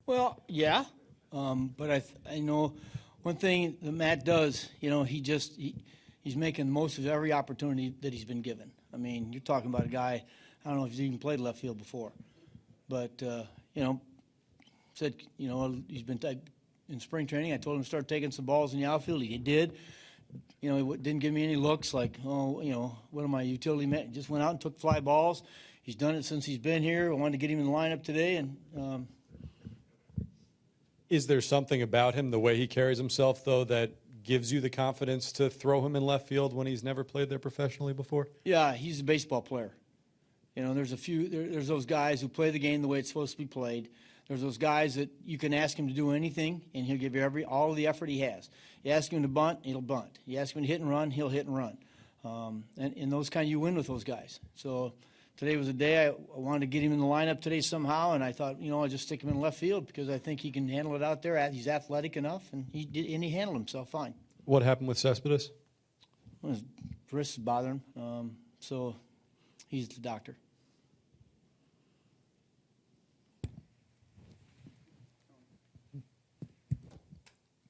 Well, yeah, but I know one thing that Matt does. He's making the most of every opportunity that he's been given. I mean, you're talking about a guy. I don't know if he's even played left field before, but said he's been in spring training. I told him to start taking some balls in the outfield. He did. He didn't give me any looks like, what am I, utility man? He just went out and took fly balls. He's done it since he's been here. I wanted to get him in the lineup today. And is there something about him, the way he carries himself, though, that gives you the confidence to throw him in left field when he's never played there professionally before? Yeah, he's a baseball player. There's there's those guys who play the game the way it's supposed to be played. There's those guys that you can ask him to do anything, and he'll give you all of the effort he has. You ask him to bunt, he'll bunt. You ask him to hit and run, he'll hit and run. And those kind, you win with those guys. So today was a day I wanted to get him in the lineup today somehow, and I thought, I'll just stick him in left field because I think he can handle it out there. He's athletic enough, and he handled himself fine. What happened with Cespedes? Well, his wrist is bothering him, so he's the doctor.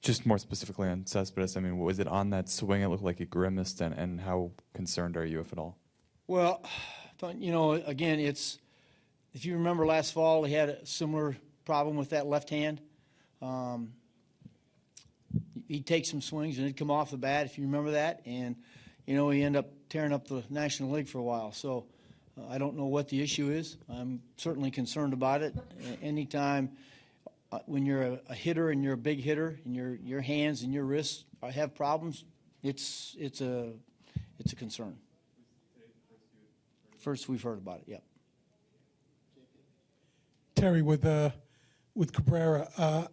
Just more specifically on Cespedes, I mean, was it on that swing? It looked like he grimaced, and how concerned are you, if at all? Well, again, if you remember last fall, he had a similar problem with that left hand. He'd take some swings and it'd come off the bat, if you remember that, and, he ended up tearing up the National League for a while. So I don't know what the issue is. I'm certainly concerned about it. Anytime when you're a hitter and you're a big hitter and your hands and your wrists have problems, it's a concern. First we've heard about it, yep. Terry, with Cabrera,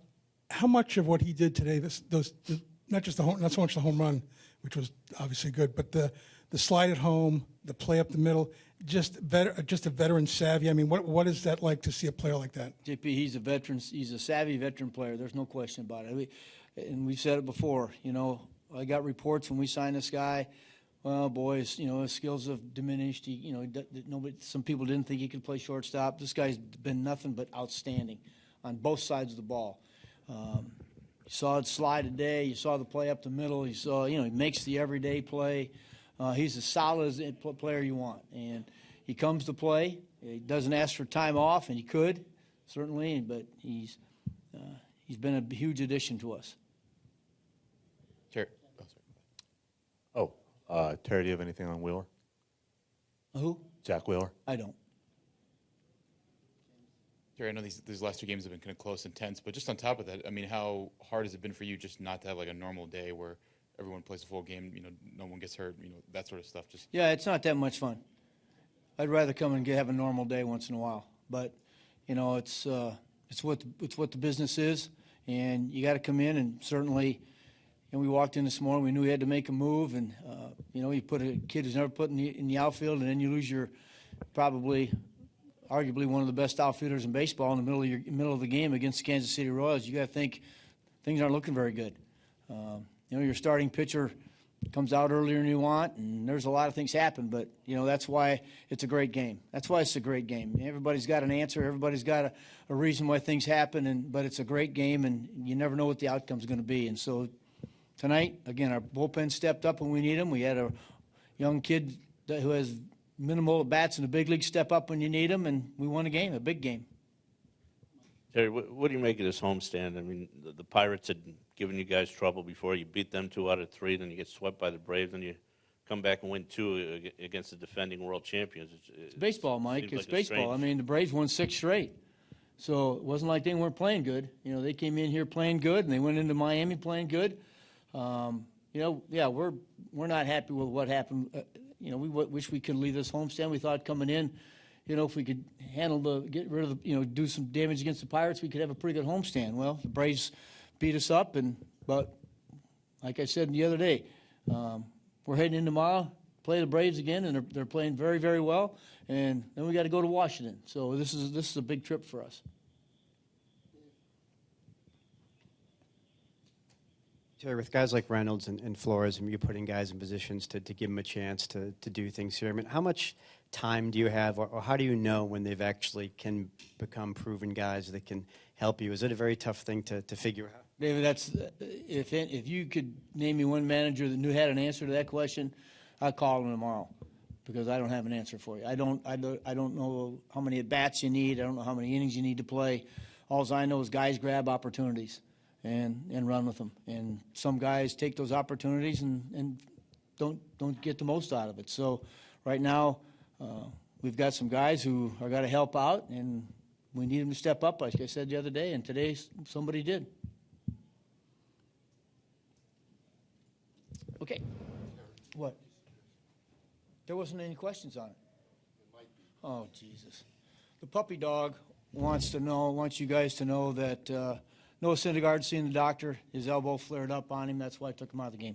how much of what he did today, not so much the home run, which was obviously good, but the slide at home, the play up the middle, just a veteran savvy. I mean, what is that like to see a player like that? JP, he's a veteran. He's a savvy veteran player. There's no question about it. And we've said it before. I got reports when we signed this guy. Well, boys, his skills have diminished. Some people didn't think he could play shortstop. This guy's been nothing but outstanding on both sides of the ball. You saw it slide today. You saw the play up the middle. You saw, he makes the everyday play. He's as solid as a player you want. And he comes to play. He doesn't ask for time off, and he could, certainly, but he's been a huge addition to us. Terry, Terry, do you have anything on Wheeler? Who? Jack Wheeler? I don't. Terry, I know these last two games have been kind of close and tense, but just on top of that, I mean, how hard has it been for you just not to have like a normal day where everyone plays a full game, no one gets hurt, that sort of stuff? Yeah, it's not that much fun. I'd rather come and have a normal day once in a while, but it's what the business is, and you got to come in and certainly. And we walked in this morning. We knew we had to make a move, and you put a kid who's never put in the outfield, and then you lose your arguably one of the best outfielders in baseball in the middle of the game against the Kansas City Royals. You got to think things aren't looking very good. Your starting pitcher comes out earlier than you want, and there's a lot of things happen. But that's why it's a great game. That's why it's a great game. Everybody's got an answer. Everybody's got a reason why things happen, but it's a great game, and you never know what the outcome's going to be. And so. Tonight, again, our bullpen stepped up when we need them. We had a young kid who has minimal at-bats in the big league step up when you need them, and we won a game, a big game. Terry, what do you make of this homestand? I mean, the Pirates had given you guys trouble before. You beat them 2 out of 3, then you get swept by the Braves, and you come back and win 2 against the defending world champions. It's baseball, Mike. It's like baseball. I mean, the Braves won 6 straight. So it wasn't like they weren't playing good. They came in here playing good, and they went into Miami playing good. We're not happy with what happened. We wish we could leave this homestand. We thought coming in, if we could get rid of do some damage against the Pirates, we could have a pretty good homestand. Well, the Braves beat us up, but like I said the other day, we're heading in tomorrow, play the Braves again, and they're playing very, very well. And then we got to go to Washington. So this is a big trip for us. Terry, with guys like Reynolds and Flores, and you're putting guys in positions to give them a chance to do things here, I mean, how much time do you have, or how do you know when they've actually can become proven guys that can help you? Is it a very tough thing to figure out? David, that's if you could name me one manager that had an answer to that question, I'd call him tomorrow, because I don't have an answer for you. I don't know how many at bats you need. I don't know how many innings you need to play. All I know is guys grab opportunities and run with them. And some guys take those opportunities and don't get the most out of it. So right now we've got some guys who are got to help out, and we need them to step up, like I said the other day, and today somebody did. Okay. What? There wasn't any questions on it. Oh, Jesus. The puppy dog wants you guys to know that Noah Syndergaard seen the doctor. His elbow flared up on him. That's why I took him out of the game.